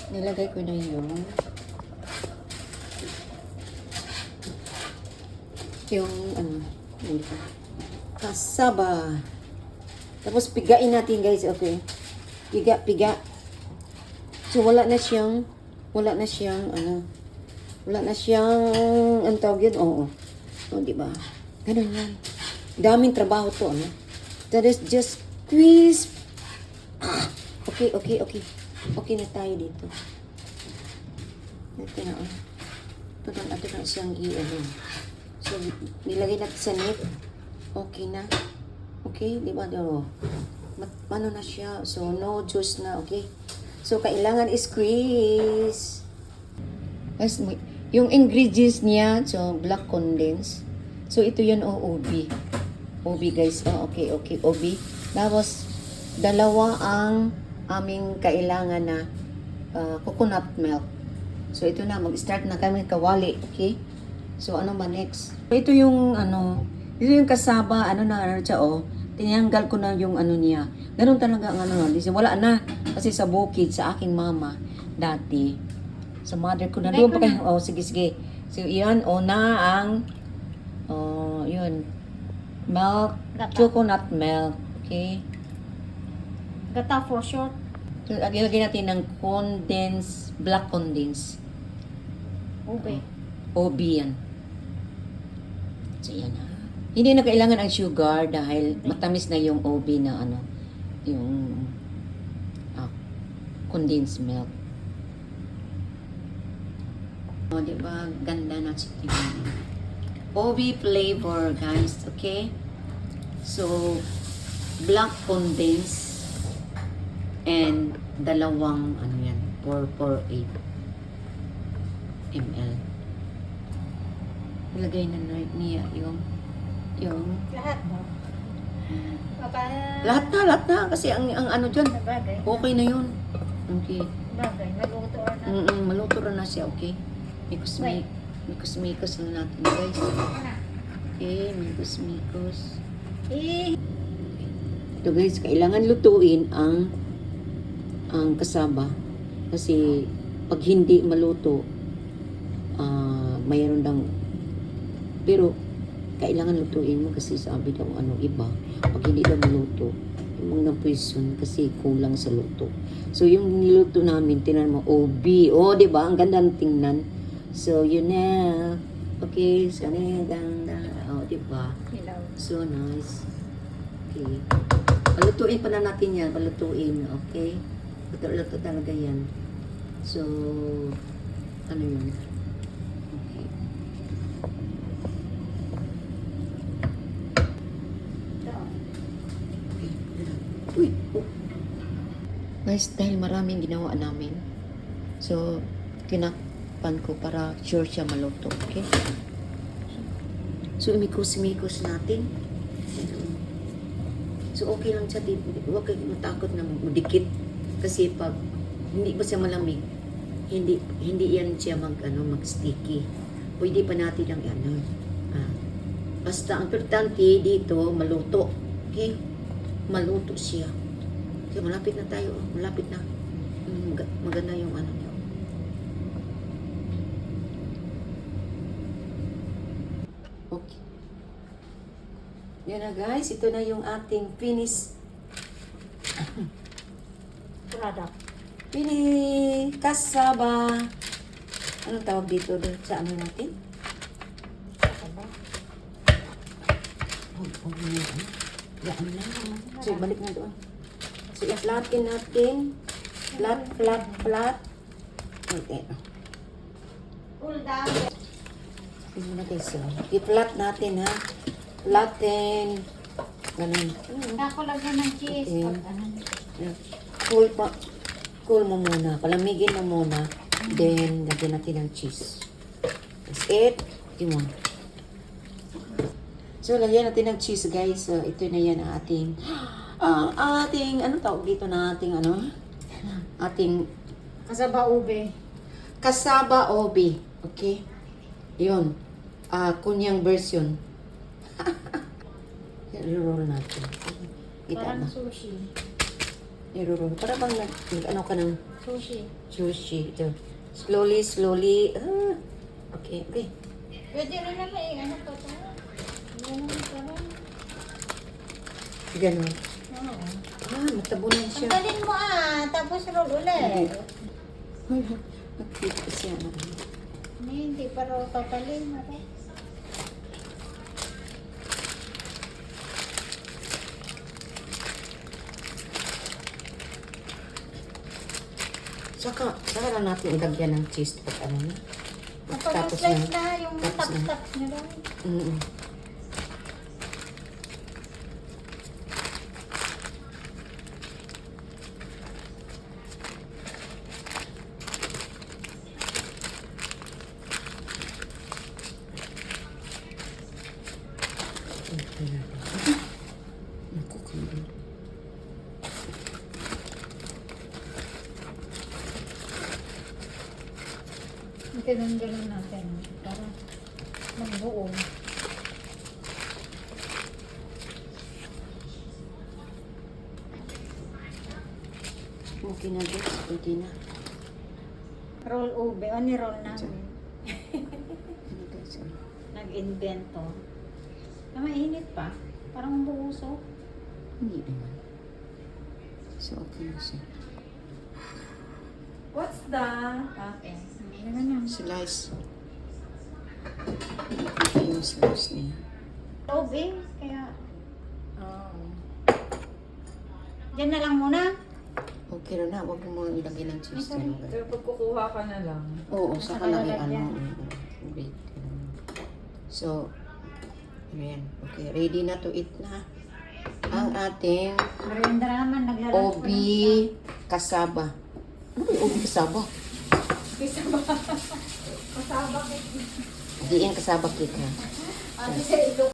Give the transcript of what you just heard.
Nilagay ko na yung ano, dito. Kasaba. Tapos pigain natin guys, okay? Piga. So wala na siyang ang tawag yun, oo. O, diba? Ganun yan. Daming trabaho to, ano? That is just squeeze. Okay. Okay na tayo dito. Ito na, oh. Ito na siyang i-ano. So, nilagay natin sa net. Okay na. Okay, di ba? Ano na siya? So, no juice na, okay? So, kailangan squeeze. Guys, yung ingredients niya, so, black condense. So, ito yun, OB. OB, guys. Oh, okay. OB. Tapos, dalawa ang aming kailangan na coconut milk. So, ito na. Mag-start na kami kawali, okay? So, ano ba next? Ito yung, ito yung kasaba, siya, oh. Tinanggal ko na yung niya. Ganun talaga ang wala na. Kasi sa bukid, sa aking mama, dati, sa mother ko na doon pa kayo. Oh, sige. So, yan, na ang, yun, milk, coconut milk, okay? Gata for short. So, ilagay natin ng black condense. Ube. OB yan. So, yan na. Hindi na kailangan ang sugar dahil matamis na yung OB na yung condensed milk. O, diba? Ganda na chicken. OB flavor, guys. Okay? So, black condensed and dalawang, 448 ml. Ilagay na niya yung Lahat ba? lahat na kasi ang dyan Bagay. okay na yun. Okay. Bagay. Maluto na. Maluto na siya, okay. Mikos na natin, guys. Okay, mikos. Ito, guys, kailangan lutuin ang kasaba kasi pag hindi maluto mayroon lang, pero kailangan lutuin mo kasi sabi daw iba pag hindi daw maluto yung mga poison kasi kulang sa luto. So yung niluto namin, tinan mo, OB, di ba? Ang ganda ng tingnan. So yun na, okay, so ganda, di ba? So nice. Okay, palutuin pa na natin yan, okay? Luto talaga yan. So yun? Guys, dahil maraming ginawa namin, so tinakpan ko para sure siya maluto, okay? So imikos natin. So okay lang siya, huwag kayo matakot na madikit kasi pag hindi pa siya malamig, hindi yan siya mag-sticky. Pwede pa natin ang basta ang importante dito maluto, okay? Maluto siya. Okay, malapit na tayo. Malapit na. Maganda yung niya. Okay. Yan na, guys. Ito na yung ating finished Product. kasaba. Anong tawag dito sa natin? Kasaba. Yan na. So, balik na doon. So, i-flatten natin. Flat. Okay. Pull down. Tingnan natin so. I-flat natin, ha. Flatten. Ganun. Ako lagyan ng cheese. Okay. Cool mo muna. Palamigin mo muna. Then, lagyan natin ng cheese. That's it. Yun. So, lagyan natin ng cheese, guys. So, ito na yan ang ating, anong tawag dito na ating, ating Kasaba ube. kasaba obi. Okay? Yun. Kunyang version. I-roll natin. Kita Parang na. sushi. Iruro. Para bang ano ka ng Sushi. sushi. Ito. Slowly, slowly. Ah. Okay, okay. Pwede rin naman eh. Ano pa ito? Ganun pa rin. Ganon. Oo. Ah, matabunan siya. Tanggalin mo tapos roll ulit. Magpita siya. Hindi pa raw tatalin. Saka lang natin ilagyan ng cheese pag ano na. Tapos Napag-slice na. na yung Tapos na. tap-tap nyo lang. Mm. Naku, kambing. Ganun-ganun natin. Para magbuo. Okay na, guys. Pwede na. Roll ube. O ni-roll namin. Ano, guys? Nag-invento. Mainit pa. Parang buuso. Hindi naman. So, okay na siya. What's that? Okay. Ganun na. Slice. Ito yung slice niya. Ube. Kaya, Oh. dyan na lang muna. Okay na na. Huwag mo ilagay ng cheese. Ay, sorry. talaga. Pero pag kukuha ka na lang. Oo, Saka saka lang lalagyan. wait. So, ayan. Okay, ready na to eat na. Ang ating Merienda naman. Naglalaro obi kasaba. Ano yung obi kasaba? Kasaba. Diin kasaba cake ha. Ate sa ilo.